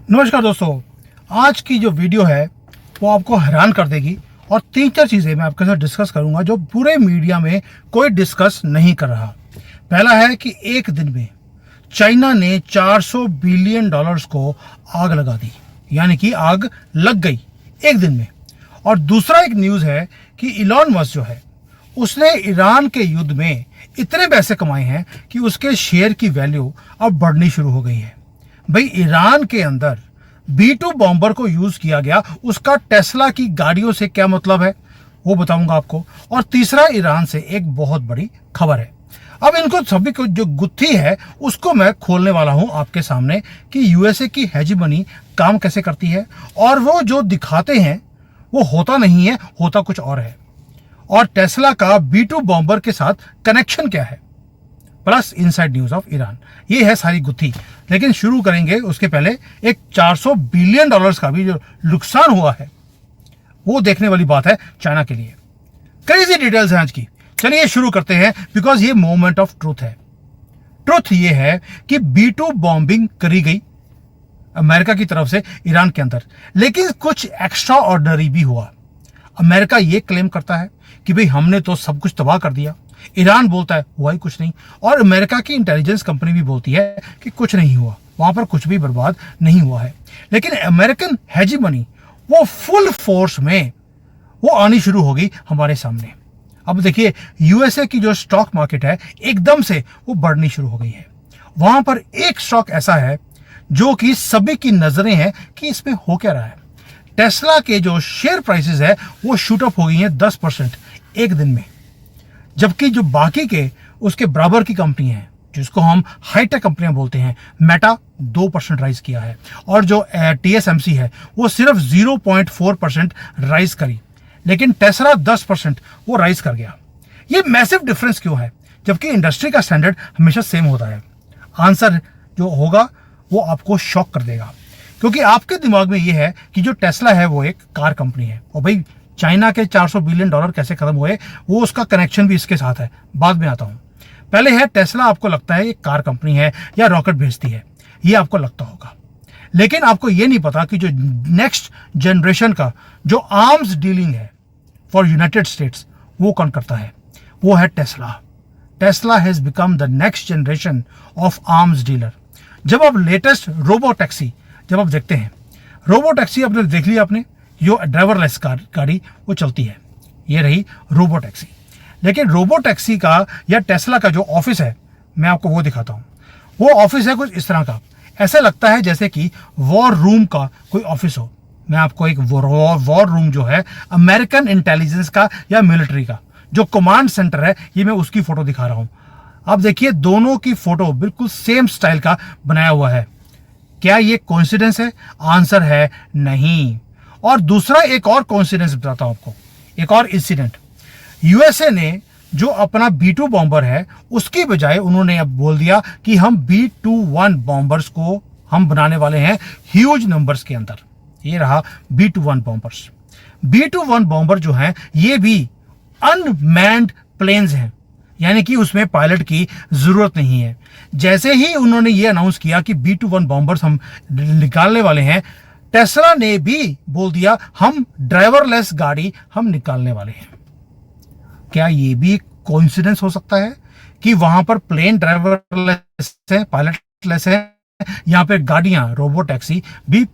नमस्कार दोस्तों, आज की जो वीडियो है वो आपको हैरान कर देगी और तीन चार चीज़ें मैं आपके साथ डिस्कस करूंगा जो पूरे मीडिया में कोई डिस्कस नहीं कर रहा। पहला है कि एक दिन में चाइना ने 400 बिलियन डॉलर्स को आग लगा दी, यानी कि आग लग गई एक दिन में। और दूसरा एक न्यूज़ है कि इलॉन मस्क जो है उसने ईरान के युद्ध में इतने पैसे कमाए हैं कि उसके शेयर की वैल्यू अब बढ़नी शुरू हो गई है। भाई, ईरान के अंदर B2 बॉम्बर को यूज किया गया, उसका टेस्ला की गाड़ियों से क्या मतलब है वो बताऊंगा आपको। और तीसरा, ईरान से एक बहुत बड़ी खबर है। अब इनको सभी को जो गुत्थी है उसको मैं खोलने वाला हूं आपके सामने कि यूएसए की हेजीमनी काम कैसे करती है और वो जो दिखाते हैं वो होता नहीं है, होता कुछ और है। और टेस्ला का B2 बॉम्बर के साथ कनेक्शन क्या है, plus inside news of Iran. ये है सारी गुत्थी। लेकिन शुरू करेंगे उसके पहले एक 400 बिलियन डॉलर्स का भी जो नुकसान हुआ है वो देखने वाली बात है चाइना के लिए। क्रेजी डिटेल्स हैं आज की। चलिए शुरू करते हैं, बिकॉज ये मोमेंट ऑफ ट्रूथ है। ट्रूथ ये है कि B2 बॉम्बिंग करी गई अमेरिका की तरफ से ईरान के अंदर, लेकिन कुछ एक्स्ट्रा ऑर्डिनरी भी हुआ। अमेरिका ये क्लेम करता है कि भाई हमने तो सब कुछ तबाह कर दिया, ईरान बोलता है हुआ ही कुछ नहीं, और अमेरिका की इंटेलिजेंस कंपनी भी बोलती है कि कुछ नहीं हुआ, वहां पर कुछ भी बर्बाद नहीं हुआ है। लेकिन अमेरिकन हेजीमनी वो फुल फोर्स में वो आनी शुरू हो गई हमारे सामने। अब देखिए, यूएसए की जो स्टॉक मार्केट है एकदम से वो बढ़नी शुरू हो गई है। वहां पर एक स्टॉक ऐसा है जो कि सभी की नजरें हैं कि इसमें हो क्या रहा है। टेस्ला के जो शेयर प्राइसेस है वो शूट अप हो गई हैं 10% एक दिन में, जबकि जो बाकी के उसके बराबर की कंपनी है जिसको हम हाईटेक कंपनियां बोलते हैं, मेटा 2% राइज किया है, और जो TSMC है वो सिर्फ 0.4% राइज करी, लेकिन टेस्ला 10% वो राइज कर गया। ये मैसिव डिफरेंस क्यों है, जबकि इंडस्ट्री का स्टैंडर्ड हमेशा सेम होता है? आंसर जो होगा वो आपको शॉक कर देगा, क्योंकि आपके दिमाग में ये है कि जो टेस्ला है वो एक कार कंपनी है, और भाई चाइना के 400 बिलियन डॉलर कैसे खत्म हुए वो उसका कनेक्शन भी इसके साथ है, बाद में आता हूं। पहले है टेस्ला, आपको लगता है एक कार कंपनी है या रॉकेट भेजती है, ये आपको लगता होगा, लेकिन आपको ये नहीं पता कि जो नेक्स्ट जनरेशन का जो आर्म्स डीलिंग है फॉर यूनाइटेड स्टेट्स वो कौन करता है, वो है Tesla. Tesla has become the next generation of arms dealer. जब आप लेटेस्ट रोबो टैक्सी जब आप देखते हैं, रोबो टैक्सी आपने देख लिया, आपने जो ड्राइवरलेस गाड़ी वो चलती है, ये रही रोबो टैक्सी। लेकिन रोबो टैक्सी का या टेस्ला का जो ऑफिस है, मैं आपको वो दिखाता हूँ। वो ऑफिस है कुछ इस तरह का, ऐसे लगता है जैसे कि वॉर रूम का कोई ऑफिस हो। मैं आपको एक वॉर रूम जो है अमेरिकन इंटेलिजेंस का या मिलिट्री का जो कमांड सेंटर है, ये मैं उसकी फोटो दिखा रहा हूँ। आप देखिए, दोनों की फोटो बिल्कुल सेम स्टाइल का बनाया हुआ है। क्या ये कोइंसिडेंस है? आंसर है नहीं। और दूसरा एक और कोइंसिडेंस बताता हूं आपको, एक और इंसिडेंट। यूएसए ने जो अपना B2 बॉम्बर है उसकी बजाय उन्होंने अब बोल दिया कि हम B21 बॉम्बर्स को हम बनाने वाले हैं ह्यूज नंबर्स के अंदर। ये रहा B21 बॉम्बर्स। B21 बॉम्बर जो हैं ये भी अनमैन्ड प्लेन्स हैं, यानी कि उसमें पायलट की जरूरत नहीं है। जैसे ही उन्होंने ये अनाउंस किया कि B21 बॉम्बर्स हम निकालने वाले हैं, टेस्ला ने भी बोल दिया हम ड्राइवरलेस गाड़ी हम निकालने वाले हैं। क्या ये भी कोइंसिडेंस हो सकता है कि वहां पर प्लेन ड्राइवरलेस है, पायलटलेस है, यहाँ पे गाड़ियां रोबो टैक्सी भी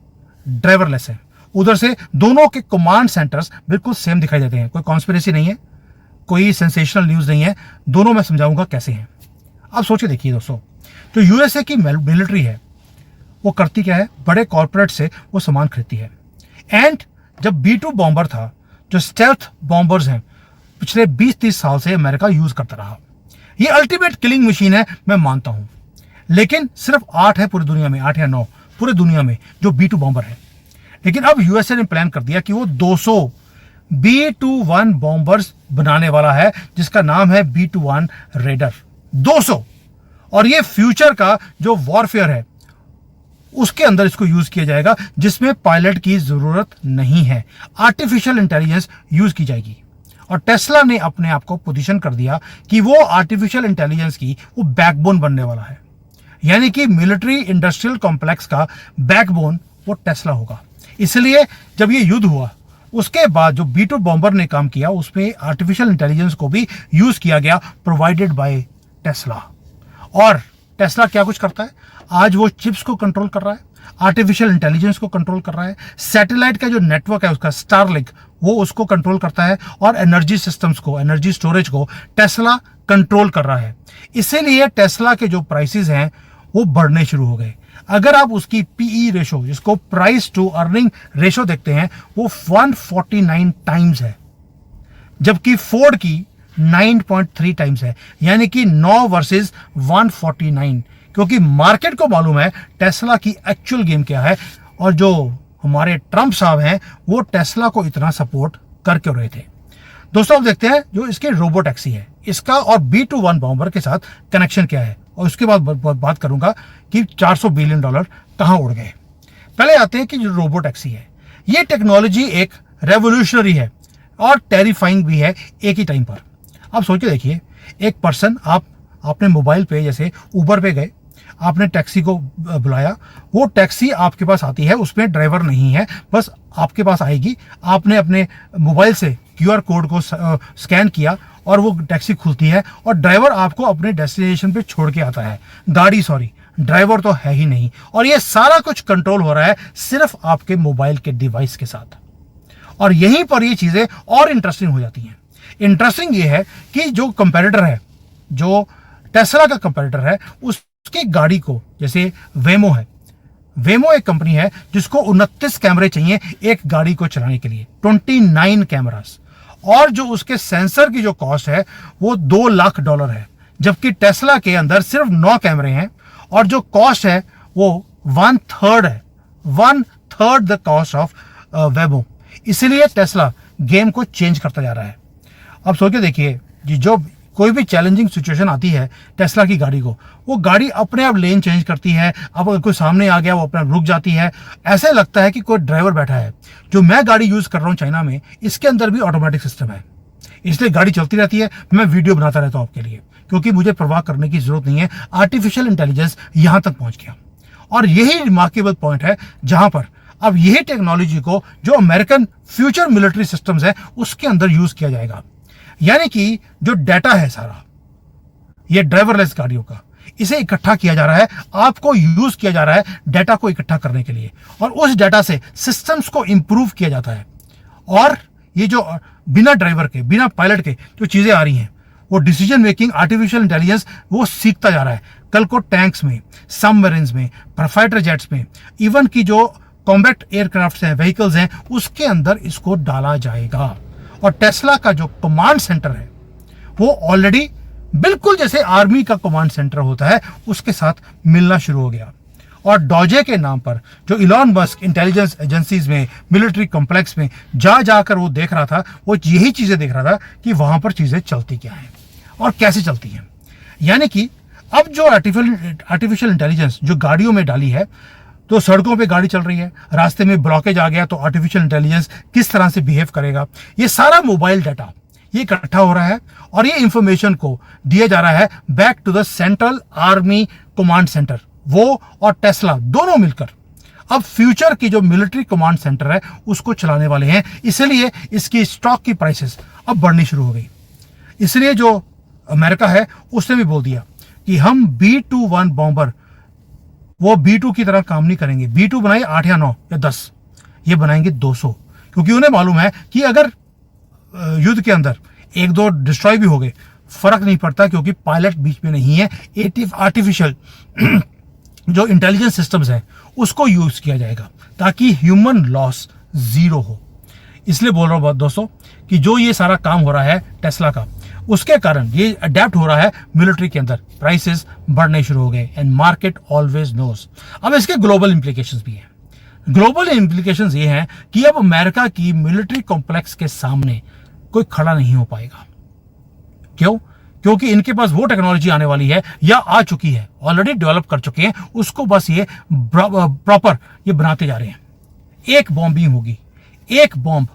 ड्राइवरलेस है। उधर से दोनों के कमांड सेंटर्स बिल्कुल सेम दिखाई देते हैं। कोई कॉन्स्पिरेसी नहीं है, कोई सेंसेशनल न्यूज नहीं है, दोनों मैं समझाऊंगा कैसे हैं। आप सोच के देखिए दोस्तों, तो यूएसए की मिलिट्री है वो करती क्या है, बड़े कॉर्पोरेट से वो सामान खरीदती है। एंड जब B2 बॉम्बर था, जो स्टेल्थ बॉम्बर्स हैं, पिछले 20-30 साल से अमेरिका यूज करता रहा। ये अल्टीमेट किलिंग मशीन है, मैं मानता हूं, लेकिन सिर्फ 8 है पूरी दुनिया में, 8 या 9 पूरी दुनिया में जो B2 बॉम्बर है। लेकिन अब यूएसए ने प्लान कर दिया कि वो 200 B21 बॉम्बर्स बनाने वाला है, जिसका नाम है B21 रेडर 200। और ये फ्यूचर का जो वॉरफेयर है उसके अंदर इसको यूज किया जाएगा, जिसमें पायलट की जरूरत नहीं है, आर्टिफिशियल इंटेलिजेंस यूज की जाएगी। और टेस्ला ने अपने आप को पोजीशन कर दिया कि वो आर्टिफिशियल इंटेलिजेंस की वो बैकबोन बनने वाला है, यानी कि मिलिट्री इंडस्ट्रियल कॉम्प्लेक्स का बैकबोन वो टेस्ला होगा। इसलिए जब ये युद्ध हुआ उसके बाद जो B2 बॉम्बर ने काम किया उसमें आर्टिफिशियल इंटेलिजेंस को भी यूज किया गया, प्रोवाइडेड बाय टेस्ला। और टेस्ला क्या कुछ करता है, आज वो चिप्स को कंट्रोल कर रहा है, आर्टिफिशियल इंटेलिजेंस को कंट्रोल कर रहा है, सैटेलाइट का जो नेटवर्क है उसका स्टारलिंक वो उसको कंट्रोल करता है, और एनर्जी सिस्टम्स को, एनर्जी स्टोरेज को टेस्ला कंट्रोल कर रहा है। इसीलिए टेस्ला के जो प्राइसेस हैं वो बढ़ने शुरू हो गए। अगर आप उसकी पीई रेशो, जिसको प्राइस टू अर्निंग रेशो देखते हैं, वो 149 टाइम्स है, जबकि फोर्ड की 9.3 टाइम्स है, यानी कि 9 वर्सेस 149। क्योंकि मार्केट को मालूम है टेस्ला की एक्चुअल गेम क्या है, और जो हमारे ट्रंप साहब हैं वो टेस्ला को इतना सपोर्ट कर क्यों रहे थे। दोस्तों अब देखते हैं जो इसके रोबो टैक्सी है, इसका और B21 बॉम्बर के साथ कनेक्शन क्या है, और उसके बाद बात करूंगा कि $400 बिलियन कहां उड़ गए। पहले आते हैं कि जो रोबो टैक्सी है, ये टेक्नोलॉजी एक रेवोल्यूशनरी है और टेरिफाइंग भी है एक ही टाइम पर। आप सोचिए, देखिए, एक पर्सन, आपने मोबाइल पे, जैसे ऊबर पे गए, आपने टैक्सी को बुलाया, वो टैक्सी आपके पास आती है, उसमें ड्राइवर नहीं है, बस आपके पास आएगी, आपने अपने मोबाइल से QR कोड को स्कैन किया और वो टैक्सी खुलती है, और ड्राइवर आपको अपने डेस्टिनेशन पे छोड़ के आता है। ड्राइवर तो है ही नहीं, और ये सारा कुछ कंट्रोल हो रहा है सिर्फ आपके मोबाइल के डिवाइस के साथ। और यहीं पर ये चीजें और इंटरेस्टिंग हो जाती हैं। इंटरेस्टिंग ये है कि जो कंपेटिटर है, जो टेस्ला का कंपेटिटर है, उसकी गाड़ी को, जैसे वेमो है, वेमो एक कंपनी है जिसको 29 कैमरे चाहिए एक गाड़ी को चलाने के लिए, 29 कैमरास, और जो उसके सेंसर की जो कॉस्ट है वो $2 लाख है, जबकि टेस्ला के अंदर सिर्फ 9 कैमरे हैं, और जो कॉस्ट है वो 1/3 है, 1/3 द कॉस्ट ऑफ वेमो। इसलिए टेस्ला गेम को चेंज करता जा रहा है। अब सोच के देखिए, जो कोई भी चैलेंजिंग सिचुएशन आती है टेस्ला की गाड़ी को, वो गाड़ी अपने आप लेन चेंज करती है। अब अगर कोई सामने आ गया वो अपने आप रुक जाती है, ऐसे लगता है कि कोई ड्राइवर बैठा है। जो मैं गाड़ी यूज कर रहा हूँ चाइना में, इसके अंदर भी ऑटोमेटिक सिस्टम है, इसलिए गाड़ी चलती रहती है। मैं वीडियो बनाता रहता हूँ आपके लिए, क्योंकि मुझे परवाह करने की जरूरत नहीं है। आर्टिफिशियल इंटेलिजेंस यहां तक पहुंच गया, और यही रिमार्केबल पॉइंट है जहां पर अब यही टेक्नोलॉजी को जो अमेरिकन फ्यूचर मिलिट्री सिस्टम्स है उसके अंदर यूज किया जाएगा। यानी कि जो डाटा है सारा, ये ड्राइवरलेस गाड़ियों का, इसे इकट्ठा किया जा रहा है, आपको यूज किया जा रहा है डाटा को इकट्ठा करने के लिए, और उस डाटा से सिस्टम्स को इंप्रूव किया जाता है। और ये जो बिना ड्राइवर के, बिना पायलट के जो चीजें आ रही हैं, वो डिसीजन मेकिंग, आर्टिफिशियल इंटेलिजेंस वो सीखता जा रहा है। कल को टैंक्स में, सबमरीन्स में, फाइटर जेट्स में, इवन की जो कॉम्बैट एयरक्राफ्ट हैं, व्हीकल्स हैं, उसके अंदर इसको डाला जाएगा। और टेस्ला का जो कमांड सेंटर है वो ऑलरेडी बिल्कुल जैसे आर्मी का कमांड सेंटर होता है उसके साथ मिलना शुरू हो गया। और डॉजे के नाम पर जो इलॉन मस्क इंटेलिजेंस एजेंसीज में, मिलिट्री कॉम्प्लेक्स में जाकर वो देख रहा था, वो यही चीजें देख रहा था कि वहां पर चीजें चलती क्या हैं और कैसे चलती हैं। यानी कि अब जो आर्टिफिशियल इंटेलिजेंस जो गाड़ियों में डाली है, तो सड़कों पे गाड़ी चल रही है, रास्ते में ब्लॉकेज आ गया तो आर्टिफिशियल इंटेलिजेंस किस तरह से बिहेव करेगा, ये सारा मोबाइल डाटा ये इकट्ठा हो रहा है, और ये इंफॉर्मेशन को दिया जा रहा है back to the central army command centre. वो और टेस्ला दोनों मिलकर अब फ्यूचर की जो मिलिट्री कमांड सेंटर है उसको चलाने वाले हैं। इसलिए इसकी स्टॉक की प्राइसेस अब बढ़नी शुरू हो गई। इसलिए जो अमेरिका है उसने भी बोल दिया कि हम B21 बॉम्बर, वो B2 की तरह काम नहीं करेंगे। B2 बनाए 8 या 9 या 10, ये बनाएंगे 200, क्योंकि उन्हें मालूम है कि अगर युद्ध के अंदर 1-2 डिस्ट्रॉय भी हो गए फर्क नहीं पड़ता, क्योंकि पायलट बीच में नहीं है। आर्टिफिशियल जो इंटेलिजेंस सिस्टम्स है उसको यूज किया जाएगा ताकि ह्यूमन लॉस 0 हो। इसलिए बोल रहा हूं दोस्तों कि जो ये सारा काम हो रहा है टेस्ला का, उसके कारण ये अडेप्ट हो रहा है मिलिट्री के अंदर, प्राइसेस बढ़ने शुरू हो गए, एंड मार्केट ऑलवेज नोज। अब इसके ग्लोबल इंप्लीकेशंस भी हैं। ग्लोबल इंप्लीकेशंस ये हैं कि अब अमेरिका की मिलिट्री कॉम्प्लेक्स के सामने कोई खड़ा नहीं हो पाएगा। क्यों? क्योंकि इनके पास वो टेक्नोलॉजी आने वाली है या आ चुकी है, ऑलरेडी डेवलप कर चुके हैं, उसको बस ये प्रॉपर ये बनाते जा रहे हैं। एक बॉम्बिंग होगी, एक बॉम्ब,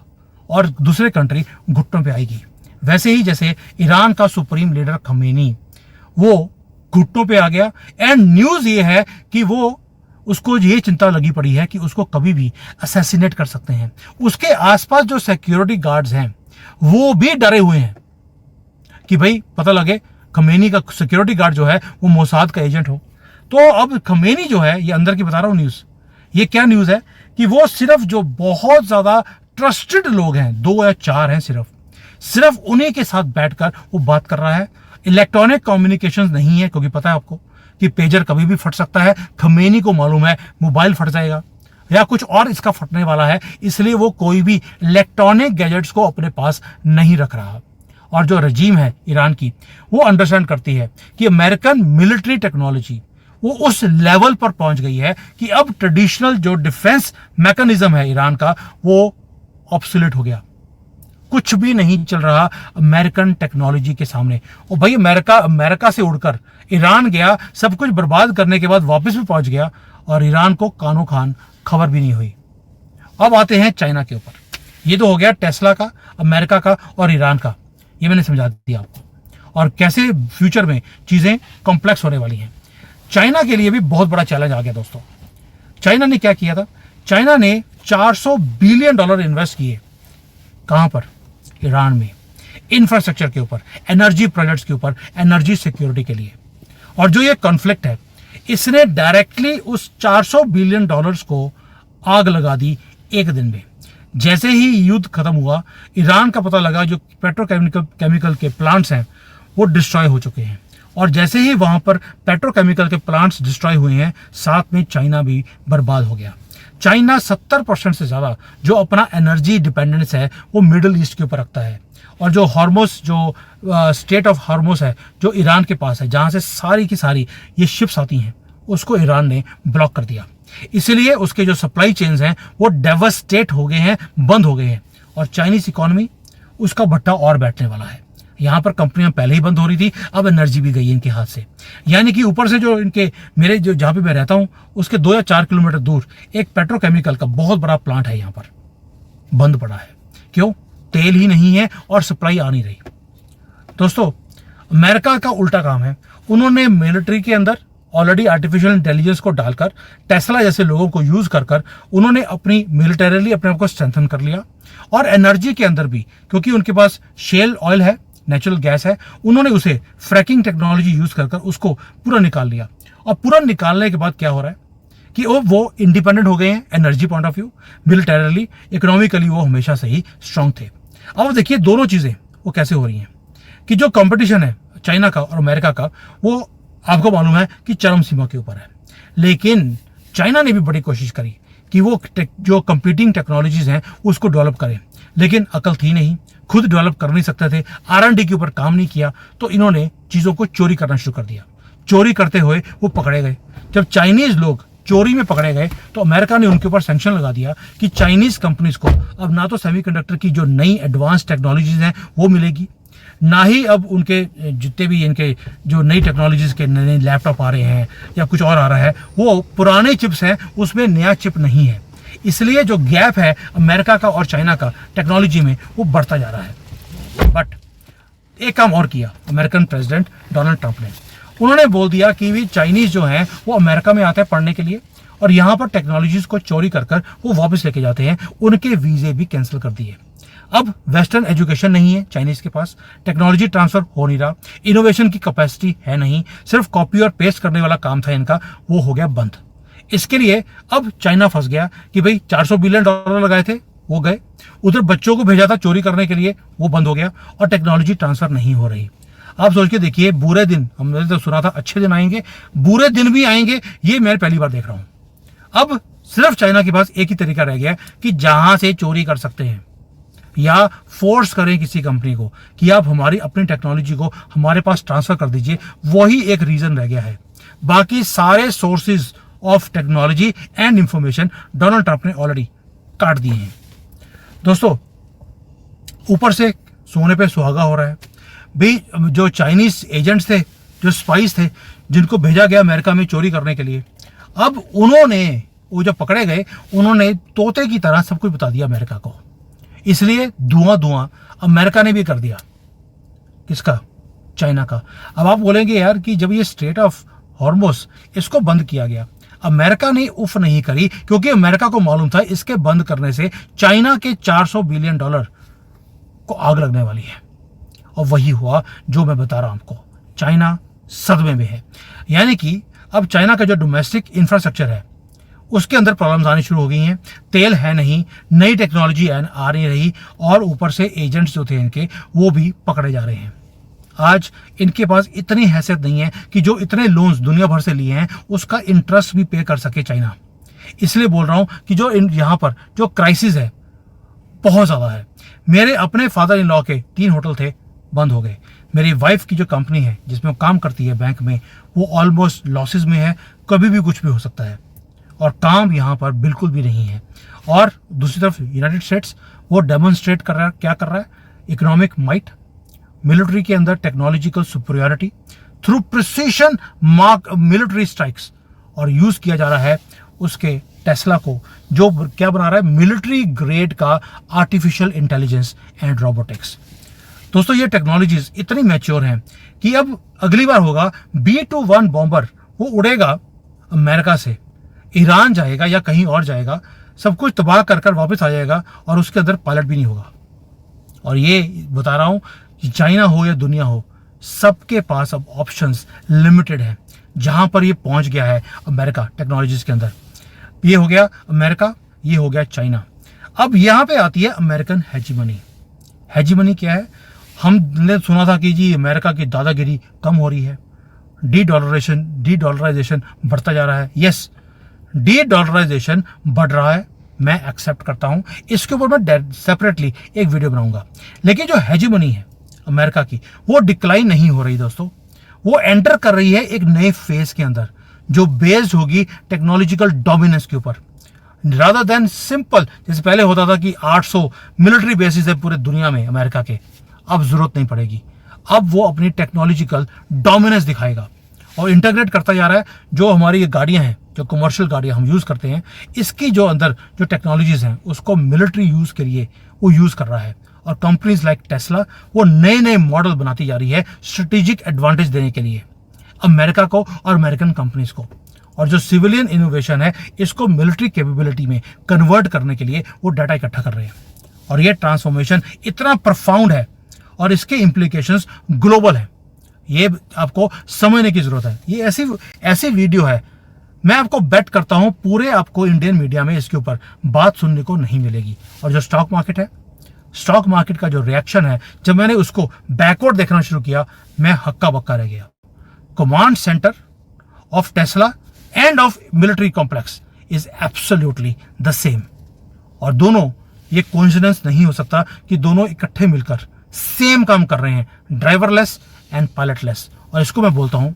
और दूसरे कंट्री घुटनों पे आएगी। वैसे ही जैसे ईरान का सुप्रीम लीडर खमेनी वो घुटनों पे आ गया, एंड न्यूज ये है कि वो उसको ये चिंता लगी पड़ी है कि उसको कभी भी असैसिनेट कर सकते हैं। उसके आसपास जो सिक्योरिटी गार्ड्स हैं वो भी डरे हुए हैं कि भाई पता लगे खमेनी का सिक्योरिटी गार्ड जो है वो मोसाद का एजेंट हो। तो अब खमेनी जो है, ये अंदर की बता रहा हूं न्यूज, ये क्या न्यूज है कि वो सिर्फ जो बहुत ज्यादा ट्रस्टेड लोग हैं, 2 या 4 हैं, सिर्फ उन्हीं के साथ बैठकर वो बात कर रहा है। इलेक्ट्रॉनिक कम्युनिकेशन नहीं है, क्योंकि पता है आपको कि पेजर कभी भी फट सकता है। खमेनी को मालूम है मोबाइल फट जाएगा या कुछ और इसका फटने वाला है, इसलिए वो कोई भी इलेक्ट्रॉनिक गैजेट्स को अपने पास नहीं रख रहा। और जो रजीम है ईरान की, वो अंडरस्टैंड करती है कि अमेरिकन मिलिट्री टेक्नोलॉजी वो उस लेवल पर पहुंच गई है कि अब ट्रेडिशनल जो डिफेंस मैकेनिज्म है ईरान का, वो ऑब्सोलेट हो गया। कुछ भी नहीं चल रहा अमेरिकन टेक्नोलॉजी के सामने। और भाई अमेरिका से उड़कर ईरान गया, सब कुछ बर्बाद करने के बाद वापस भी पहुंच गया, और ईरान को कानो खान खबर भी नहीं हुई। अब आते हैं चाइना के ऊपर। ये तो हो गया टेस्ला का, अमेरिका का और ईरान का, ये मैंने समझा दिया आपको, और कैसे फ्यूचर में चीजें कॉम्प्लेक्स होने वाली हैं। चाइना के लिए भी बहुत बड़ा चैलेंज आ गया दोस्तों। चाइना ने क्या किया था? चाइना ने $400 बिलियन इन्वेस्ट किए। कहां पर? ईरान में, इंफ्रास्ट्रक्चर के ऊपर, एनर्जी प्रोजेक्ट्स के ऊपर, एनर्जी सिक्योरिटी के लिए। और जो ये कॉन्फ्लिक्ट है, इसने डायरेक्टली उस $400 बिलियन को आग लगा दी एक दिन में। जैसे ही युद्ध खत्म हुआ, ईरान का पता लगा जो पेट्रोकेमिकल के प्लांट्स हैं वो डिस्ट्रॉय हो चुके हैं। और जैसे ही वहां पर पेट्रोकेमिकल के प्लांट्स डिस्ट्रॉय हुए हैं, साथ में चाइना भी बर्बाद हो गया। चाइना 70% से ज्यादा जो अपना एनर्जी डिपेंडेंस है वो मिडिल ईस्ट के ऊपर रखता है। और जो हॉर्मोस, जो स्टेट ऑफ हॉर्मोस है जो ईरान के पास है, जहां से सारी की सारी ये शिप्स आती हैं, उसको ईरान ने ब्लॉक कर दिया। इसलिए उसके जो सप्लाई चेन्स हैं वो डेवास्टेट हो गए हैं, बंद हो गए हैं। और चाइनीज इकोनॉमी, उसका भट्टा और बैठने वाला है। यहाँ पर कंपनियां पहले ही बंद हो रही थी, अब एनर्जी भी गई है इनके हाथ से। यानी कि ऊपर से जो इनके, मेरे जो जहाँ पे मैं रहता हूँ उसके 2 या 4 किलोमीटर दूर एक पेट्रोकेमिकल का बहुत बड़ा प्लांट है, यहाँ पर बंद पड़ा है। क्यों? तेल ही नहीं है और सप्लाई आ नहीं रही। दोस्तों, अमेरिका का उल्टा काम है। उन्होंने मिलिट्री के अंदर ऑलरेडी आर्टिफिशियल इंटेलिजेंस को डालकर, टेस्ला जैसे लोगों को यूज कर उन्होंने अपनी मिलिटरीली अपने आप को स्ट्रेंथन कर लिया। और एनर्जी के अंदर भी, क्योंकि उनके पास शेल ऑयल है, नेचुरल गैस है, उन्होंने उसे फ्रैकिंग टेक्नोलॉजी यूज कर उसको पूरा निकाल लिया। और पूरा निकालने के बाद क्या हो रहा है कि वो इंडिपेंडेंट हो गए हैं energy point of view, militarily, economically वो हमेशा से ही स्ट्रांग थे। अब देखिए दोनों चीजें वो कैसे हो रही हैं कि जो कंपटीशन है चाइना का और अमेरिका का, वो आपको मालूम है कि चरम सीमा के ऊपर है। लेकिन चाइना ने भी बड़ी कोशिश करी कि वो जो कंपीटिंग टेक्नोलॉजीज हैं उसको डेवलप करें, लेकिन अकल थी नहीं, खुद डेवलप कर नहीं सकते थे, R&D के ऊपर काम नहीं किया, तो इन्होंने चीजों को चोरी करना शुरू कर दिया। चोरी करते हुए वो पकड़े गए। जब चाइनीज लोग चोरी में पकड़े गए तो अमेरिका ने उनके ऊपर सैंक्शन लगा दिया कि चाइनीज कंपनीज को अब ना तो सेमीकंडक्टर की जो नई एडवांस टेक्नोलॉजीज हैं वो मिलेगी, ना ही अब उनके जितने भी इनके जो नई टेक्नोलॉजीज के नए लैपटॉप आ रहे हैं या कुछ और आ रहा है, वो पुराने चिप्स हैं, उसमें नया चिप नहीं है। इसलिए जो गैप है अमेरिका का और चाइना का टेक्नोलॉजी में, वो बढ़ता जा रहा है। बट एक काम और किया अमेरिकन प्रेसिडेंट डोनाल्ड ट्रंप ने। उन्होंने बोल दिया कि भी चाइनीज जो हैं वो अमेरिका में आते हैं पढ़ने के लिए, और यहाँ पर टेक्नोलॉजीज को चोरी कर वो वापस लेके जाते हैं। उनके वीजे भी कैंसिल कर दिए। अब वेस्टर्न एजुकेशन नहीं है चाइनीज के पास, टेक्नोलॉजी ट्रांसफर हो नहीं रहा, इनोवेशन की कैपेसिटी है नहीं, सिर्फ कॉपी और पेस्ट करने वाला काम था इनका, वो हो गया बंद। इसके लिए अब चाइना फंस गया कि भाई $400 बिलियन लगाए थे वो गए, उधर बच्चों को भेजा था चोरी करने के लिए, वो बंद हो गया, और टेक्नोलॉजी ट्रांसफर नहीं हो रही। आप सोच के देखिए, बुरे दिन, हमने तो सुना था अच्छे दिन आएंगे, बुरे दिन भी आएंगे, ये मैं पहली बार देख रहा हूं। अब सिर्फ चाइना के पास एक ही तरीका रह गया कि जहां से चोरी कर सकते हैं या फोर्स करें किसी कंपनी को कि आप हमारी अपनी टेक्नोलॉजी को हमारे पास ट्रांसफर कर दीजिए, वही एक रीजन रह गया है। बाकी सारे sources of technology and information Donald Trump ने ऑलरेडी काट दिए हैं। दोस्तों, ऊपर से सोने पे सुहागा हो रहा है भी। जो चाइनीज एजेंट्स थे, जो स्पाइस थे, जिनको भेजा गया अमेरिका में चोरी करने के लिए, अब उन्होंने, वो जब पकड़े गए, उन्होंने तोते की तरह सब कुछ बता दिया अमेरिका को। इसलिए धुआं अमेरिका ने भी कर दिया। किसका? चाइना का। अब आप बोलेंगे यार कि जब ये स्ट्रेट ऑफ हॉर्मोस इसको बंद किया गया, अमेरिका ने उफ नहीं करी, क्योंकि अमेरिका को मालूम था इसके बंद करने से चाइना के $400 बिलियन को आग लगने वाली है। और वही हुआ जो मैं बता रहा हूं आपको, चाइना सदमे में है। यानी कि अब चाइना का जो डोमेस्टिक इंफ्रास्ट्रक्चर है उसके अंदर प्रॉब्लम्स आनी शुरू हो गई हैं। तेल है नहीं, नई टेक्नोलॉजी आ नहीं रही, और ऊपर से एजेंट्स जो थे इनके वो भी पकड़े जा रहे हैं। आज इनके पास इतनी हैसियत नहीं है कि जो इतने लोन्स दुनिया भर से लिए हैं उसका इंटरेस्ट भी पे कर सके चाइना। इसलिए बोल रहा हूं कि जो यहाँ पर जो क्राइसिस है बहुत ज़्यादा है। मेरे अपने फादर इन लॉ के 3 होटल थे, बंद हो गए। मेरी वाइफ की जो कंपनी है जिसमें वो काम करती है बैंक में, वो ऑलमोस्ट लॉसेस में है, कभी भी कुछ भी हो सकता है, और काम यहाँ पर बिल्कुल भी नहीं है। और दूसरी तरफ यूनाइटेड स्टेट्स वो डेमोन्स्ट्रेट कर रहा है, क्या कर रहा है, इकोनॉमिक माइट, मिलिट्री के अंदर technological superiority through precision military strikes, और यूज किया जा रहा है उसके टेस्ला को, जो क्या बना रहा है, मिलिट्री ग्रेड का आर्टिफिशियल इंटेलिजेंस एंड रोबोटिक्स। दोस्तों ये टेक्नोलॉजीज इतनी मैच्योर हैं कि अब अगली बार होगा B-21 बॉम्बर, वो उड़ेगा अमेरिका से, ईरान जाएगा या कहीं और जाएगा, सब कुछ तबाह कर कर वापस आ जाएगा, और उसके अंदर पायलट भी नहीं होगा। और ये बता रहा हूं कि चाइना हो या दुनिया हो, सबके पास अब ऑप्शंस लिमिटेड है। जहां पर ये पहुंच गया है अमेरिका टेक्नोलॉजीज के अंदर, ये हो गया अमेरिका, ये हो गया चाइना। अब यहां पे आती है अमेरिकन हेजीमनी। हेजीमनी क्या है? हमने सुना था कि जी अमेरिका की दादागिरी कम हो रही है, डी-डॉलराइजेशन बढ़ता जा रहा है। यस, डी-डॉलराइजेशन बढ़ रहा है, मैं एक्सेप्ट करता हूं, इसके ऊपर मैं सेपरेटली एक वीडियो बनाऊंगा। लेकिन जो हेजीमनी है अमेरिका की, वो डिक्लाइन नहीं हो रही दोस्तों, वो एंटर कर रही है एक नए फेज के अंदर, जो बेस्ड होगी टेक्नोलॉजिकल डोमिनेंस के ऊपर, रादर देन सिंपल जैसे पहले होता था कि 800 मिलिट्री बेसिस है पूरे दुनिया में अमेरिका के। अब जरूरत नहीं पड़ेगी, अब वो अपनी टेक्नोलॉजिकल डोमिनेंस दिखाएगा और इंटीग्रेट करता जा रहा है। जो हमारी ये गाड़ियां हैं, जो कमर्शियल गाड़ियां हम यूज करते हैं, इसकी जो अंदर जो टेक्नोलॉजीज हैं उसको मिलिट्री यूज के लिए वो यूज कर रहा है। और कंपनीज लाइक टेस्ला वो नए नए मॉडल बनाती जा रही है स्ट्रेटेजिक एडवांटेज देने के लिए अमेरिका को और अमेरिकन कंपनीज को। और जो सिविलियन इनोवेशन है इसको मिलिट्री कैपेबिलिटी में कन्वर्ट करने के लिए वो डाटा इकट्ठा कर रहे हैं। और ये ट्रांसफॉर्मेशन इतना प्रोफाउंड है और इसके इम्प्लीकेशंस ग्लोबल है, ये आपको समझने की जरूरत है। ये ऐसी वीडियो है, मैं आपको बेट करता हूं पूरे आपको इंडियन मीडिया में इसके ऊपर बात सुनने को नहीं मिलेगी। और जो स्टॉक मार्केट है, स्टॉक मार्केट का जो रिएक्शन है, जब मैंने उसको बैकवर्ड देखना शुरू किया, मैं हक्का बक्का रह गया। Command centre of Tesla end of military complex is absolutely the same. और दोनों, ये कोइंसिडेंस नहीं हो सकता कि दोनों इकट्ठे मिलकर सेम काम कर रहे हैं, ड्राइवरलेस एंड पायलटलेस। और इसको मैं बोलता हूं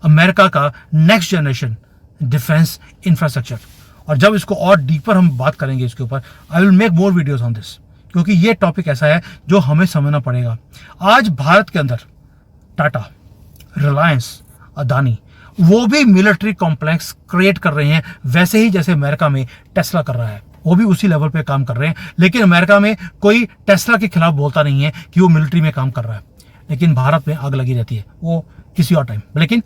अमेरिका का नेक्स्ट जनरेशन डिफेंस इंफ्रास्ट्रक्चर। और जब इसको और डीपर हम बात करेंगे इसके ऊपर, I will make more videos on this, क्योंकि ये टॉपिक ऐसा है जो हमें समझना पड़ेगा। आज भारत के अंदर टाटा, रिलायंस, अदानी, वो भी मिलिट्री कॉम्प्लेक्स क्रिएट कर रहे हैं, वैसे ही जैसे अमेरिका में टेस्ला कर रहा है, वो भी उसी लेवल पे काम कर रहे हैं। लेकिन अमेरिका में कोई टेस्ला के खिलाफ बोलता नहीं है कि वो मिलिट्री में काम कर रहा है, लेकिन भारत में आग लगी रहती है, वो किसी और टाइम। लेकिन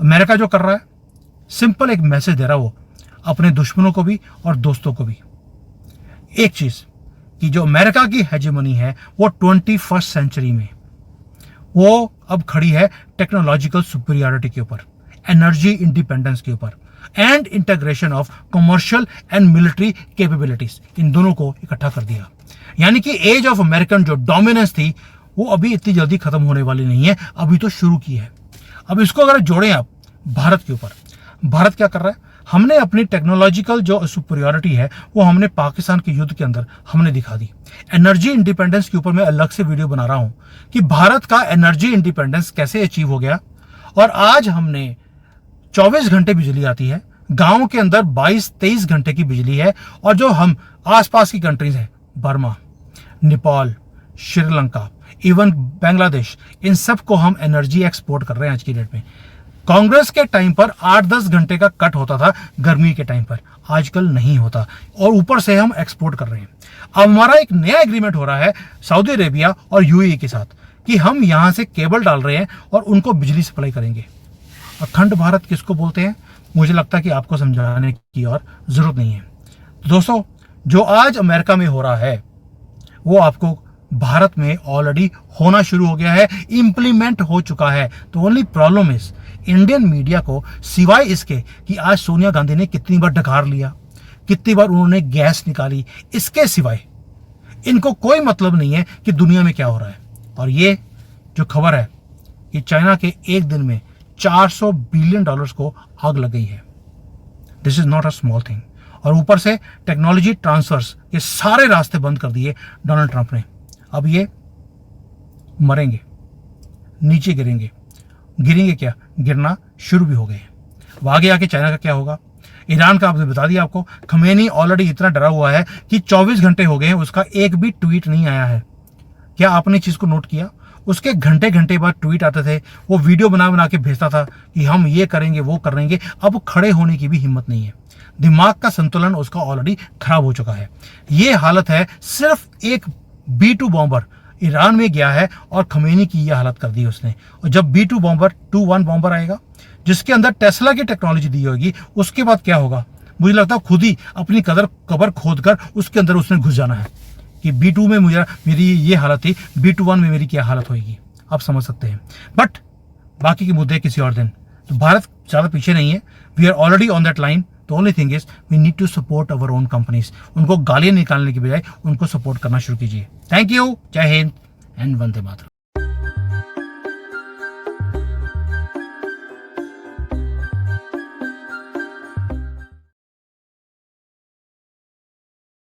अमेरिका जो कर रहा है, सिंपल एक मैसेज दे रहा है वो अपने दुश्मनों को भी और दोस्तों को भी। एक चीज कि जो अमेरिका की हेजेमनी है वो 21st सेंचुरी में वो अब खड़ी है टेक्नोलॉजिकल सुपीरियरिटी के ऊपर, एनर्जी इंडिपेंडेंस के ऊपर, and integration of commercial and military capabilities, इन दोनों को इकट्ठा कर दिया। यानी कि एज ऑफ अमेरिकन जो डोमिनेंस थी वो अभी इतनी जल्दी खत्म होने वाली नहीं है, अभी तो शुरू की है। अब इसको अगर जोड़ें आप भारत के ऊपर, भारत क्या कर रहा है, हमने अपनी टेक्नोलॉजिकल जो सुपीरियरिटी है वो हमने पाकिस्तान के युद्ध के अंदर हमने दिखा दी। एनर्जी इंडिपेंडेंस के ऊपर मैं अलग से वीडियो बना रहा हूं कि भारत का एनर्जी इंडिपेंडेंस कैसे अचीव हो गया। और आज हमने 24 घंटे बिजली आती है, गांव के अंदर 22-23 घंटे की बिजली है। और जो हम आसपास की कंट्रीज हैं, बर्मा, नेपाल, श्रीलंका, इवन बांग्लादेश, इन सब को हम एनर्जी एक्सपोर्ट कर रहे हैं आज की डेट में। कांग्रेस के टाइम पर 8-10 घंटे का कट होता था गर्मी के टाइम पर, आजकल नहीं होता, और ऊपर से हम एक्सपोर्ट कर रहे हैं। अब हमारा एक नया एग्रीमेंट हो रहा है सऊदी अरेबिया और यूएई के साथ कि हम यहां से केबल डाल रहे हैं और उनको बिजली सप्लाई करेंगे। अखंड भारत किसको बोलते हैं? मुझे लगता है कि आपको समझाने की और ज़रूरत नहीं है। दोस्तों, जो आज अमेरिका में हो रहा है वो आपको भारत में ऑलरेडी होना शुरू हो गया है, इंप्लीमेंट हो चुका है। तो only problem is Indian media को, सिवाय इसके कि आज सोनिया गांधी ने कितनी बार डकार लिया, कितनी बार उन्होंने गैस निकाली, इसके सिवाय इनको कोई मतलब नहीं है कि दुनिया में क्या हो रहा है। और ये जो खबर है कि चाइना के एक दिन में $400 बिलियन को आग लग गई है, this is not a small thing. और ऊपर से टेक्नोलॉजी ट्रांसफर्स के सारे रास्ते बंद कर दिए डोनाल्ड ट्रंप ने। अब ये मरेंगे, नीचे गिरेंगे। गिरेंगे क्या, गिरना शुरू भी हो गए। अब आगे आके चाइना का क्या होगा, ईरान का आपने बता दिया आपको। खमेनी ऑलरेडी इतना डरा हुआ है कि 24 घंटे हो गए हैं, उसका एक भी ट्वीट नहीं आया है। क्या आपने चीज को नोट किया? उसके घंटे घंटे बाद ट्वीट आते थे, वो वीडियो बना बना के भेजता था कि हम ये करेंगे वो करेंगे। अब खड़े होने की भी हिम्मत नहीं है। दिमाग का संतुलन उसका ऑलरेडी खराब हो चुका है। ये हालत है सिर्फ एक B2 बॉम्बर ईरान में गया है और खमेनी की यह हालत कर दी उसने। और जब B2 बॉम्बर 2-1 बॉम्बर आएगा जिसके अंदर टेस्ला की टेक्नोलॉजी दी होगी, उसके बाद क्या होगा? मुझे लगता है खुद ही अपनी कबर खोद कर उसके अंदर उसने घुस जाना है कि B2 में मेरी ये हालत थी, B21 में मेरी क्या हालत होगी। आप समझ सकते हैं। बट बाकी के मुद्दे किसी और दिन। तो भारत ज़्यादा पीछे नहीं है, we are already on that line. The only thing is we need to support our own companies. उनको गालियां निकालने की बजाय उनको सपोर्ट करना शुरू कीजिए। थैंक यू, जय हिंद एंड वंदे मातरम।